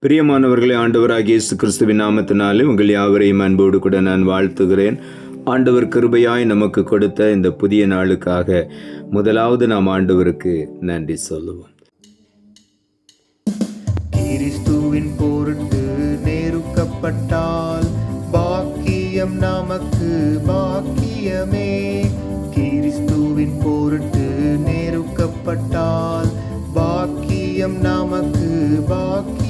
பிரியமானவர்களே, ஆண்டவராகிய இயேசு கிறிஸ்துவின் நாமத்தினாலே உங்கள் யாவரையும் அன்போடு கூட நான் வாழ்த்துகிறேன். ஆண்டவர் கிருபையாய் நமக்கு கொடுத்த இந்த புதிய நாளுக்காக முதலாவது நாம் ஆண்டவருக்கு நன்றி சொல்லுவோம். கிறிஸ்துவின் பொருட்டு நெருக்கப்பட்டால் பாக்கியம் நமக்கு பாக்கியமே. கிறிஸ்துவின் பொருட்டு நெருக்கப்பட்டால் பாக்கியம் நமக்கு பாக்கியமே.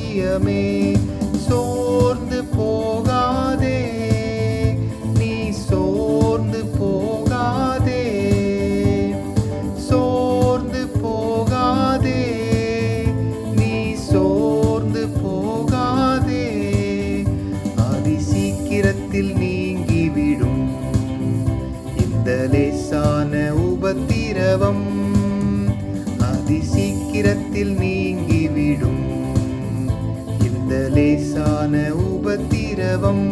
சோர்ந்து போகாதே, நீ சோர்ந்து போகாதே, சோர்ந்து போகாதே, நீ சோர்ந்து போகாதே. அதி சீக்கிரத்தில் நீங்கிவிடும் இந்த லேசான உபத்திரவம், அதி சீக்கிரத்தில் நீங்கிவிடும் இந்த லேசான உபத்திரவம்.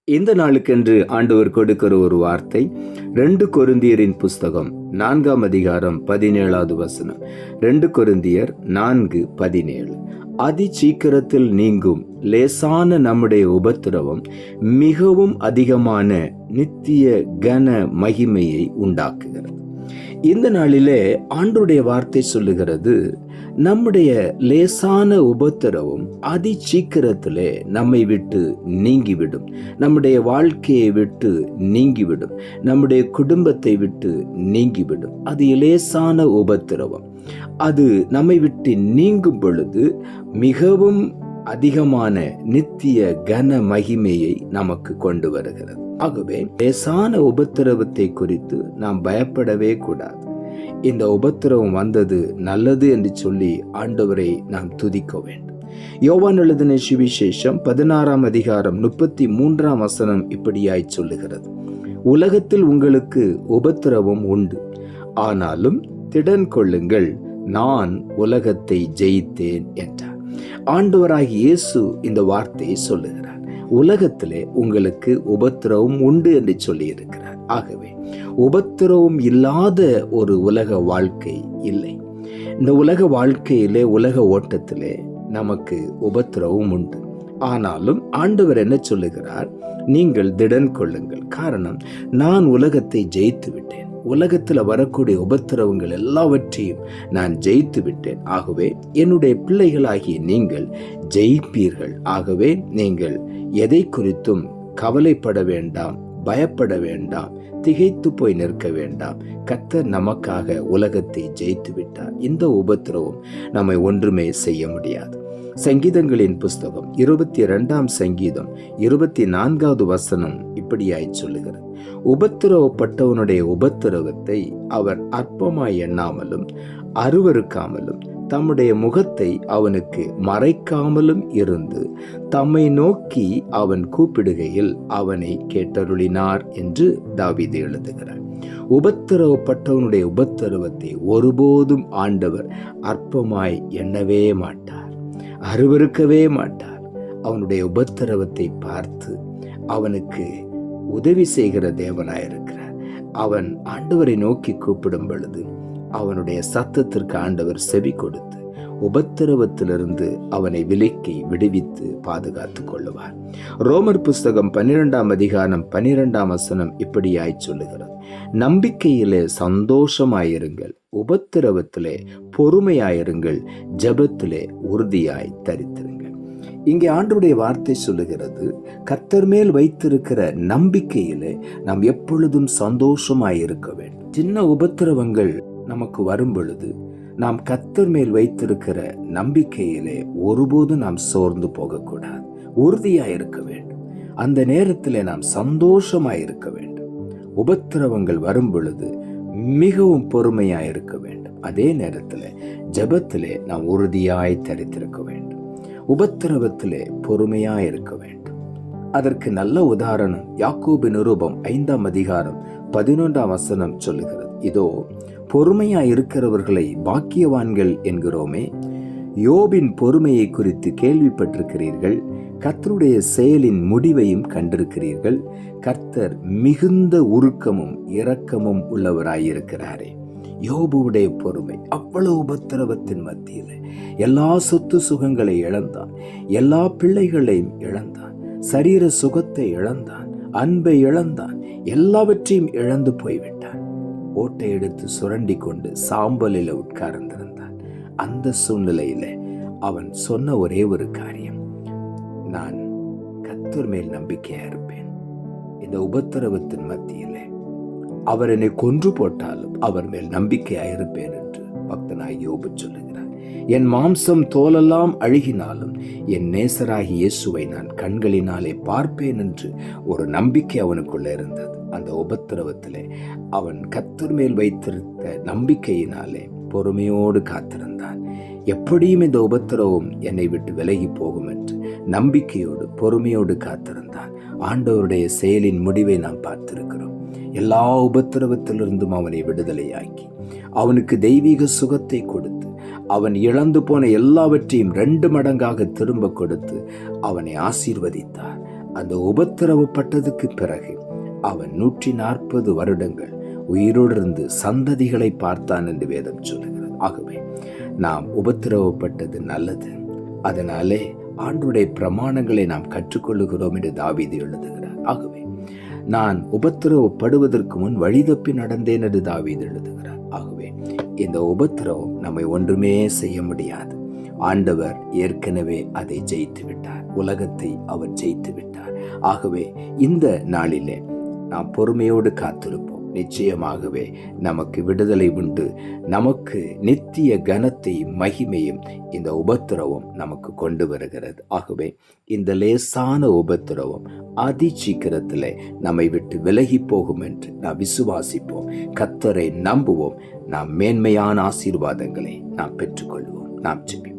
இந்த நாளுக்கென்று ஆண்டவர் கொடுக்கிற ஒரு வார்த்தை 2 கொரிந்தியரின் புஸ்தகம் 4ஆம் அதிகாரம் 17வது வசனம். 2 கொரிந்தியர் 4:17. அதி சீக்கிரத்தில் நீங்கும் லேசான நம்முடைய உபத்திரவம் மிகவும் அதிகமான நித்திய கன மகிமையை உண்டாக்குகிறது. இந்த நாளிலே ஆண்டவருடைய வார்த்தை சொல்லுகிறது, நம்முடைய லேசான உபத்திரவம் அதி சீக்கிரத்திலே நம்மை விட்டு நீங்கிவிடும், நம்முடைய வாழ்க்கையை விட்டு நீங்கிவிடும், நம்முடைய குடும்பத்தை விட்டு நீங்கிவிடும். அது லேசான உபத்திரவம். அது நம்மை விட்டு நீங்கும் பொழுது மிகவும் அதிகமான நித்திய கன மகிமையை நமக்கு கொண்டு வருகிறது. ஆகவே லேசான உபத்திரவத்தை குறித்து நாம் பயப்படவே கூடாது. இந்த உபத்திரவம் வந்தது நல்லது என்று சொல்லி ஆண்டவரை நாம் துதிக்க வேண்டும். யோவான் எழுதின சுவிசேஷம் 16ஆம் அதிகாரம் 33ஆம் வசனம் இப்படியாய் சொல்லுகிறது, உலகத்தில் உங்களுக்கு உபத்திரவம் உண்டு, ஆனாலும் திடன் கொள்ளுங்கள், நான் உலகத்தை ஜெயித்தேன் என்றார். ஆண்டவராகிய இயேசு இந்த வார்த்தையை சொல்லுகிறார். உலகத்திலே உங்களுக்கு உபத்திரவம் உண்டு என்று சொல்லி இருக்கிறார். ஆகவே உபத்திரவம் இல்லாத ஒரு உலக வாழ்க்கை இல்லை. இந்த உலக வாழ்க்கையிலே, உலக ஓட்டத்திலே நமக்கு உபத்திரவம் உண்டு. ஆனாலும் ஆண்டவர் என்ன சொல்லுகிறார்? நீங்கள் திடன் கொள்ளுங்கள். காரணம், நான் உலகத்தை ஜெயித்து விட்டேன். உலகத்தில் வரக்கூடிய உபத்திரவங்கள் எல்லாவற்றையும் நான் ஜெயித்து விட்டேன். ஆகவே என்னுடைய பிள்ளைகளாகிய நீங்கள் ஜெயிப்பீர்கள். ஆகவே நீங்கள் எதை குறித்தும் கவலைப்பட வேண்டாம், பயப்பட வேண்டாம், திகைத்து போய் நிற்க வேண்டாம். கர்த்தர் நமக்காக உலகத்தை ஜெயித்து விட்டார். இந்த உபத்திரவம் நம்மை ஒன்றுமே செய்ய முடியாது. சங்கீதங்களின் புஸ்தகம் 22ஆம் சங்கீதம் 24வது வசனம் இப்படியாய் சொல்லுகிறது, உபத்திரவப்பட்டவனுடைய உபத்திரவத்தை அவர் அற்பமாய் எண்ணாமலும் அருவருக்காமலும் தம்முடைய முகத்தை அவனுக்கு மறைக்காமலும் இருந்து தம்மை நோக்கி அவன் கூப்பிடுகையில் அவனை கேட்டருளினார் என்று தாவீது எழுதுகிறார். உபத்திரவப்பட்டவனுடைய உபத்திரவத்தை ஒருபோதும் ஆண்டவர் அற்பமாய் எண்ணவே மாட்டார், அருவருக்கவே மாட்டார். அவனுடைய உபத்திரவத்தை பார்த்து அவனுக்கு உதவி செய்கிற தேவனாயிருக்கிறார். அவன் ஆண்டவரை நோக்கி கூப்பிடும் பொழுது அவனுடைய சத்தத்திற்கு ஆண்டவர் செவி கொடுத்து உபத்திரவத்திலிருந்து அவனை விலக்கி விடுவித்து பாதுகாத்து கொள்ளுவார். ரோமர் புஸ்தகம் 12ஆம் அதிகாரம் 12ஆம் வசனம் இப்படியாய் சொல்லுகிறது, நம்பிக்கையிலே சந்தோஷமாயிருங்கள், உபத்திரவத்திலே பொறுமையாயிருங்கள், ஜெபத்திலே உறுதியாய் தரித்திருங்கள். இங்கே ஆண்டவருடைய வார்த்தை சொல்லுகிறது, கர்த்தர் மேல் வைத்திருக்கிற நம்பிக்கையிலே நாம் எப்பொழுதும் சந்தோஷமாயிருக்க வேண்டும். சின்ன உபத்திரவங்கள் நமக்கு வரும் பொழுது நாம் கர்த்தர் மேல் வைத்திருக்கிற நம்பிக்கையிலே ஒருபோதும் நாம் சோர்ந்து போகக்கூடாது, உறுதியாயிருக்க வேண்டும். அந்த நேரத்திலே நாம் சந்தோஷமாயிருக்க வேண்டும். உபத்திரவங்கள் வரும் பொழுது மிகவும் பொறுமையாயிருக்க வேண்டும். அதே நேரத்தில் ஜெபத்திலே நாம் உறுதியாய் தரித்திருக்க வேண்டும். உபத்திரவத்திலே பொறுமையாயிருக்க வேண்டும். அதற்கு நல்ல உதாரணம் யாக்கோபு நிருபம் 5ஆம் அதிகாரம் 11ஆம் வசனம் சொல்லுகிறது, இதோ பொறுமையாய் இருக்கிறவர்களை பாக்கியவான்கள் என்கிறோமே, யோபின் பொறுமையை குறித்து கேள்விப்பட்டிருக்கிறீர்கள், கர்த்தருடைய செயலின் முடிவையும் கண்டிருக்கிறீர்கள். கர்த்தர் மிகுந்த உருக்கமும் இரக்கமும் உள்ளவராயிருக்கிறாரே. யோபுவுடைய பொறுமை, அவ்வளவு உபத்திரவத்தின் மத்தியில் எல்லா சொத்து சுகங்களை இழந்தான், எல்லா பிள்ளைகளையும் இழந்தான், சரீர சுகத்தை இழந்தான், அன்பை இழந்தான், எல்லாவற்றையும் இழந்து போய்விட்டான். ஓட்டை எடுத்து சுரண்டி கொண்டு சாம்பலில் உட்கார்ந்திருந்தான். அந்த சூழ்நிலையில அவன் சொன்ன ஒரே ஒரு காரியம், நான் கர்த்தர் மேல் நம்பிக்கையா இருப்பேன். இந்த உபத்திரவத்தின் மத்தியிலே அவர் என்னை கொன்று போட்டாலும் அவர் மேல் நம்பிக்கையா இருப்பேன் என்று பக்தனாய் யோபு சொல்லுகிறார். என் மாம்சம் தோலெல்லாம் அழுகினாலும் என் நேசராகி இயேசுவை நான் கண்களினாலே பார்ப்பேன் என்று ஒரு நம்பிக்கை அவனுக்குள்ள இருந்தது. அந்த உபத்திரவத்திலே அவன் கர்த்தர் மேல் வைத்திருந்த நம்பிக்கையினாலே பொறுமையோடு காத்திருந்தான். எப்படியும் இந்த உபத்திரவம் என்னை விட்டு விலகி போகும் என்று நம்பிக்கையோடு பொறுமையோடு காத்திருந்தான். ஆண்டவருடைய செயலின் முடிவை நாம் பார்த்திருக்கிறோம். எல்லா உபத்திரவத்திலிருந்தும் அவனை விடுதலையாக்கி அவனுக்கு தெய்வீக சுகத்தை கொடுத்து அவன் இழந்து போன எல்லாவற்றையும் 2 மடங்காக திரும்ப கொடுத்து அவனை ஆசீர்வதித்தார். அந்த உபத்திரவப்பட்டதுக்கு பிறகு அவன் 140 வருடங்கள் உயிரோடு இருந்து சந்ததிகளை பார்த்தான் என்று வேதம் சொல்லுகிறது. ஆகவே நாம் உபத்திரவப்பட்டது நல்லது. அதனாலே ஆண்டவருடைய பிரமாணங்களை நாம் கற்றுக்கொள்ளுகிறோம் என்று தாவீது எழுதுகிறார். ஆகவே நான் உபத்திரவப்படுவதற்கு முன் வழி தப்பி நடந்தேன் என்று தாவீது எழுதுகிறார். ஆகவே இந்த உபத்திரவம் நம்மை ஒன்றுமே செய்ய முடியாது. ஆண்டவர் ஏற்கனவே அதை ஜெயித்து விட்டார். உலகத்தை அவர் ஜெயித்து விட்டார். ஆகவே இந்த நாளிலே நாம் பொறுமையோடு காத்திருப்போம். நிச்சயமாகவே நமக்கு விடுதலை உண்டு. நமக்கு நித்திய கனத்தையும் மகிமையும் இந்த உபத்திரவம் நமக்கு கொண்டு வருகிறது. ஆகவே இந்த லேசான உபத்திரவம் அதி சீக்கிரத்திலே நம்மை விட்டு விலகி போகும் என்று நாம் விசுவாசிப்போம். கர்த்தரை நம்புவோம். நாம் மேன்மையான ஆசீர்வாதங்களை நாம் பெற்றுக்கொள்வோம். நாம் ஜெபிப்போம்.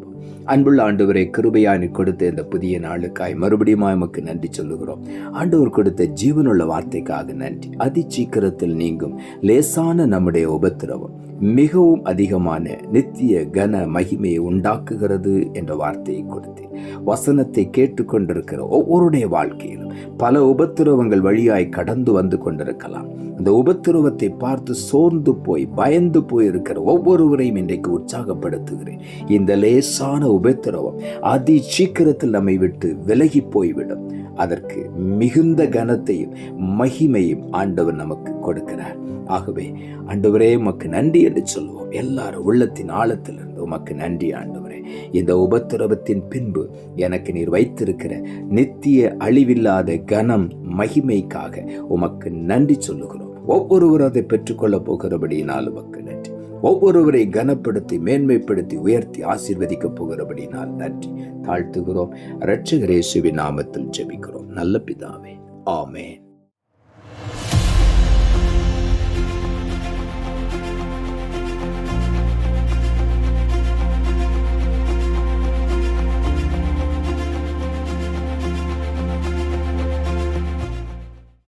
அன்புள்ள ஆண்டவரை, கிருபையாய் கொடுத்த இந்த புதிய நாளுக்காய் மறுபடியும் எமக்கு நன்றி சொல்லுகிறோம். ஆண்டவர் கொடுத்த ஜீவனுள்ள வார்த்தைக்காக நன்றி. அதி சீக்கிரத்தில் நீங்கும் லேசான நம்முடைய உபத்திரவம் மிகவும் அதிகமான நித்திய கன மகிமையை உண்டாக்குகிறது என்ற வார்த்தையை கொடுத்து வசனத்தை கேட்டுக்கொண்டிருக்கிற ஒவ்வொருடைய வாழ்க்கையிலும் பல உபத்திரவங்கள் வழியாய் கடந்து வந்து கொண்டிருக்கலாம். அந்த உபத்திரவத்தை பார்த்து சோர்ந்து போய் பயந்து போயிருக்கிற ஒவ்வொருவரையும் இன்றைக்கு உற்சாகப்படுத்துகிறேன். இந்த லேசான உபத்திரவம் அதி சீக்கிரத்தில் நம்மை விட்டு விலகி போய்விடும். அதற்கு மிகுந்த கனத்தையும் மகிமையும் ஆண்டவர் நமக்கு கொடுக்கிறார். ஆகவே ஆண்டவரே, உமக்கு நன்றி என்று சொல்லுவோம். எல்லாரும் உள்ளத்தின் ஆழத்திலிருந்து உமக்கு நன்றி ஆண்டவரே. இந்த உபத்திரவத்தின் பின்பு எனக்கு நீர் வைத்திருக்கிற நித்திய அழிவில்லாத கனம் மகிமைக்காக உமக்கு நன்றி சொல்லுகிறோம். ஒவ்வொருவரும் அதை பெற்றுக்கொள்ள போகிறபடியினால் உமக்கு நன்றி. ஒவ்வொருவரை கனப்படுத்தி மேன்மைப்படுத்தி உயர்த்தி ஆசீர்வதிக்க போகிறபடினால் நன்றி தாழ்த்துகிறோம். இரட்சகர் இயேசுவின் நாமத்தில் ஜெபிக்கிறோம் நல்ல பிதாவே, ஆமென்.